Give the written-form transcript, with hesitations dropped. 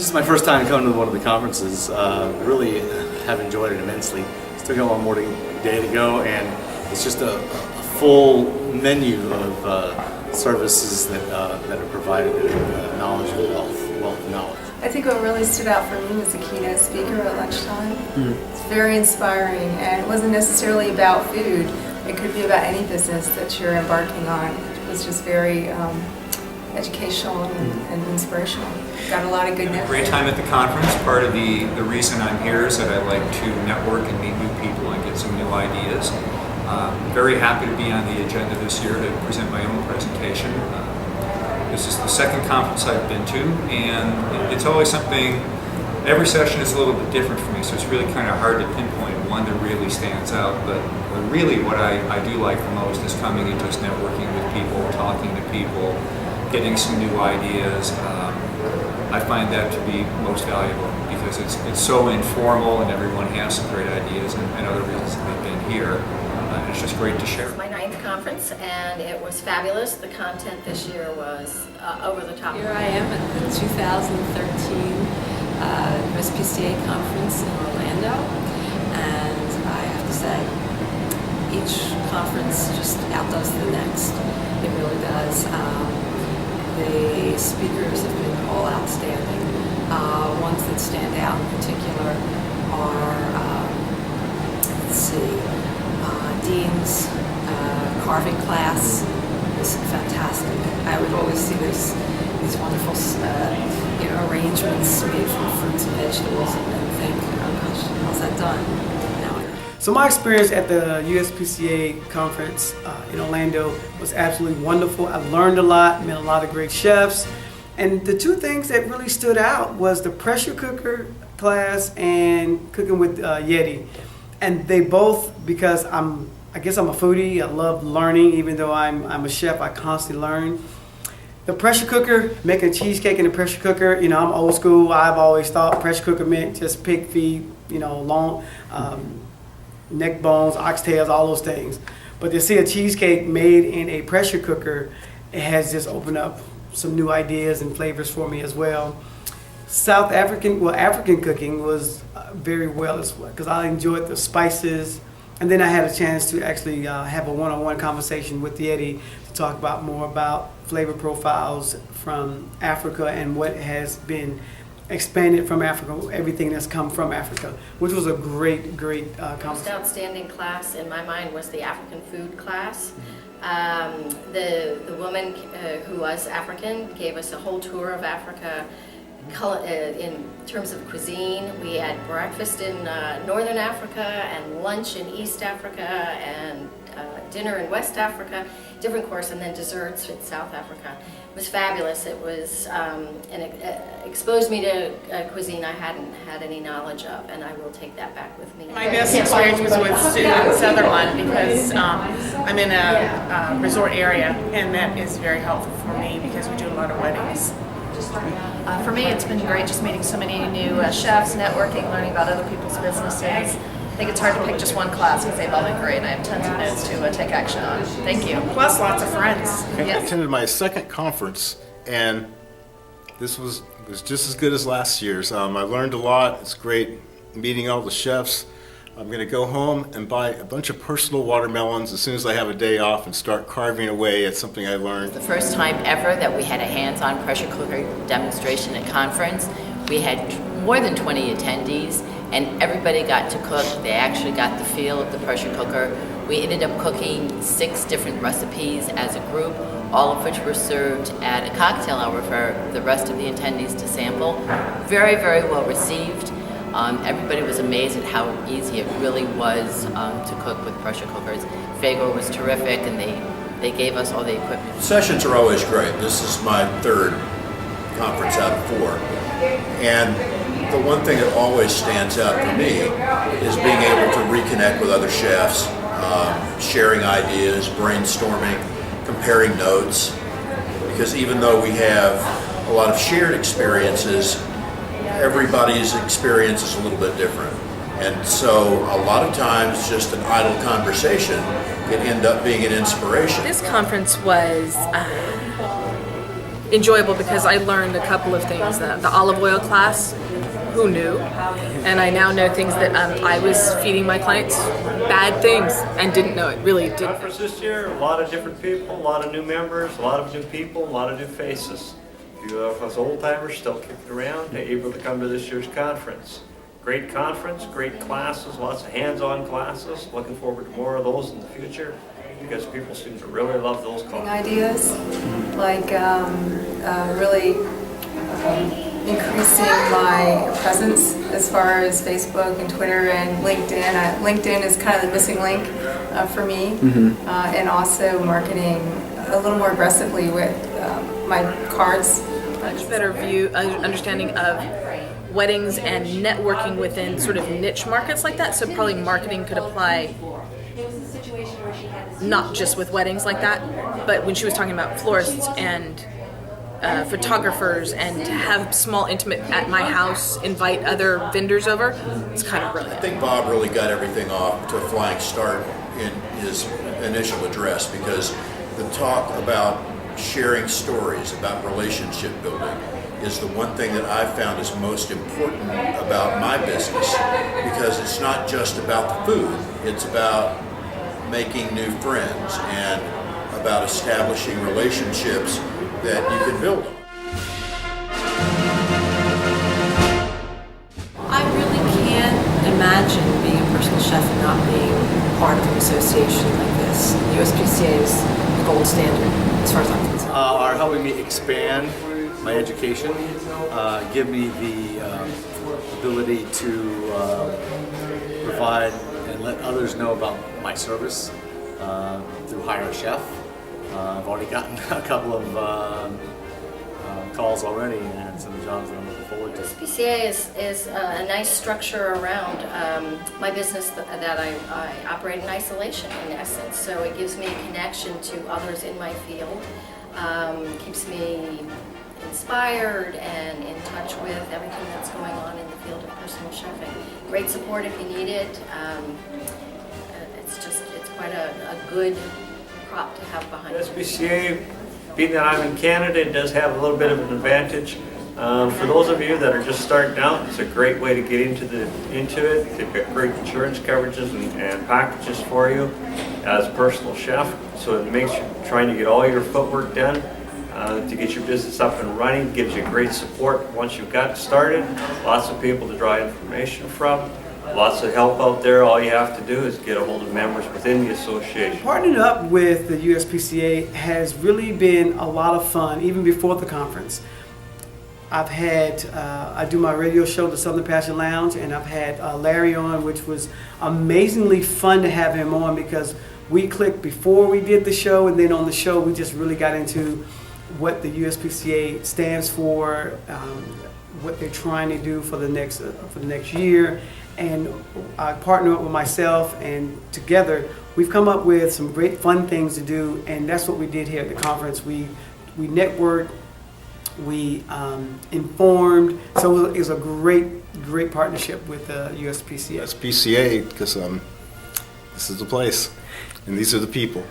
This is my first time coming to one of the conferences. Really have enjoyed it immensely. Still got one more day to go, and it's just a full menu of services that are provided, knowledge and wealth of knowledge. I think what really stood out for me was the keynote speaker at lunchtime. It's very inspiring, and it wasn't necessarily about food. It could be about any business that you're embarking on. It was just very educational and inspirational. Got a lot of good networking. Great time at the conference. Part of the reason I'm here is that I like to network and meet new people and get some new ideas. Very happy to be on the agenda this year to present my own presentation. This is the second conference I've been to, and it's always something, every session is a little bit different for me, so it's really kind of hard to pinpoint one that really stands out. But really what I do like the most is coming and just networking with people, talking to people, getting some new ideas. I find that to be most valuable because it's so informal and everyone has some great ideas and other reasons that they've been here. And it's just great to share. It's my 9th conference and it was fabulous. The content this year was over the top. Here I am at the 2013 USPCA conference in Orlando, and I have to say each conference just outdoes the next. It really does. The speakers have been all outstanding. Ones that stand out in particular are, let's see, Dean's carving class is fantastic. I would always see these wonderful arrangements made from fruits and vegetables and think, oh gosh, how's that done? So my experience at the USPCA conference in Orlando was absolutely wonderful. I learned a lot, met a lot of great chefs. And the two things that really stood out was the pressure cooker class and cooking with Yeti. And they both, because I guess I'm a foodie, I love learning, even though I'm a chef, I constantly learn. The pressure cooker, making a cheesecake in the pressure cooker, I'm old school. I've always thought pressure cooker meant just pig feet, long neck bones, oxtails, all those things. But to see a cheesecake made in a pressure cooker, it has just opened up some new ideas and flavors for me as well. African cooking was very well as well, because I enjoyed the spices. And then I had a chance to actually have a one-on-one conversation with Yeti to talk about more about flavor profiles from Africa and what has been expanded from Africa, everything that's come from Africa, which was a great conversation. Most outstanding class in my mind was the African food class. The woman who was African gave us a whole tour of Africa. In terms of cuisine, we had breakfast in Northern Africa and lunch in East Africa and dinner in West Africa, different course, and then desserts in South Africa. It was fabulous. It was and it exposed me to cuisine I hadn't had any knowledge of, and I will take that back with me. My best experience was with Stu in Sutherland because I'm in a resort area, and that is very helpful for me because we do a lot of weddings. For me, it's been great just meeting so many new chefs, networking, learning about other people's businesses. I think it's hard to pick just one class because they've all been great, and I have tons of notes to take action on. Thank you. Plus lots of friends. I attended my second conference, and this was just as good as last year's. I learned a lot. It's great meeting all the chefs. I'm going to go home and buy a bunch of personal watermelons as soon as I have a day off and start carving away at something I learned. The first time ever that we had a hands-on pressure cooker demonstration at conference. We had more than 20 attendees, and everybody got to cook. They actually got the feel of the pressure cooker. We ended up cooking 6 different recipes as a group, all of which were served at a cocktail hour for the rest of the attendees to sample. Very, very well received. Everybody was amazed at how easy it really was to cook with pressure cookers. Fagor was terrific, and they gave us all the equipment. Sessions are always great. This is my 3rd conference out of 4. And the one thing that always stands out for me is being able to reconnect with other chefs, sharing ideas, brainstorming, comparing notes. Because even though we have a lot of shared experiences, everybody's experience is a little bit different. And so a lot of times just an idle conversation can end up being an inspiration. This conference was enjoyable because I learned a couple of things. The olive oil class, who knew? And I now know things that I was feeding my clients bad things and didn't know it. Really didn't. Conference this year, a lot of different people, a lot of new members, a lot of new people, a lot of new faces. A few of us old timers still kicking around, able to come to this year's conference. Great conference, great classes, lots of hands-on classes. Looking forward to more of those in the future because people seem to really love those classes. Ideas like really increasing my presence as far as Facebook and Twitter and LinkedIn. LinkedIn is kind of the missing link for me, and also marketing a little more aggressively with my cards. Much better understanding of weddings and networking within sort of niche markets like that. So probably marketing could apply not just with weddings like that, but when she was talking about florists and photographers and to have small intimate at my house, invite other vendors over, it's kind of brilliant. I think Bob really got everything off to a flying start in his initial address because the talk about sharing stories, about relationship building is the one thing that I've found is most important about my business because it's not just about the food, it's about making new friends and about establishing relationships that you can build on. I really can't imagine being a personal chef and not being part of an association like this. The USPCA is the gold standard as far as I'm concerned. Are helping me expand my education, give me the ability to provide and let others know about my service through Hire a Chef. I've already gotten a couple of calls already and some jobs that I'm looking forward to. USPCA is a nice structure around my business that I operate in isolation in essence. So it gives me a connection to others in my field, keeps me inspired and in touch with everything that's going on in the field of personal chefing. Great support if you need it. It's quite a good prop to have behind it. USPCA, being that I'm in Canada, it does have a little bit of an advantage. For those of you that are just starting out, it's a great way to get into it. They've got great insurance coverages and packages for you as a personal chef. So it makes you trying to get all your footwork done to get your business up and running. Gives you great support once you've got started. Lots of people to draw information from. Lots of help out there. All you have to do is get a hold of members within the association. Partnering up with the USPCA has really been a lot of fun, even before the conference. I've had, I do my radio show, the Southern Passion Lounge, and I've had Larry on, which was amazingly fun to have him on because we clicked before we did the show, and then on the show we just really got into what the USPCA stands for, what they're trying to do for the next year. And I partner up with myself, and together we've come up with some great fun things to do, and that's what we did here at the conference. We networked, we informed, so it was a great partnership with USPCA. USPCA, because this is the place, and these are the people.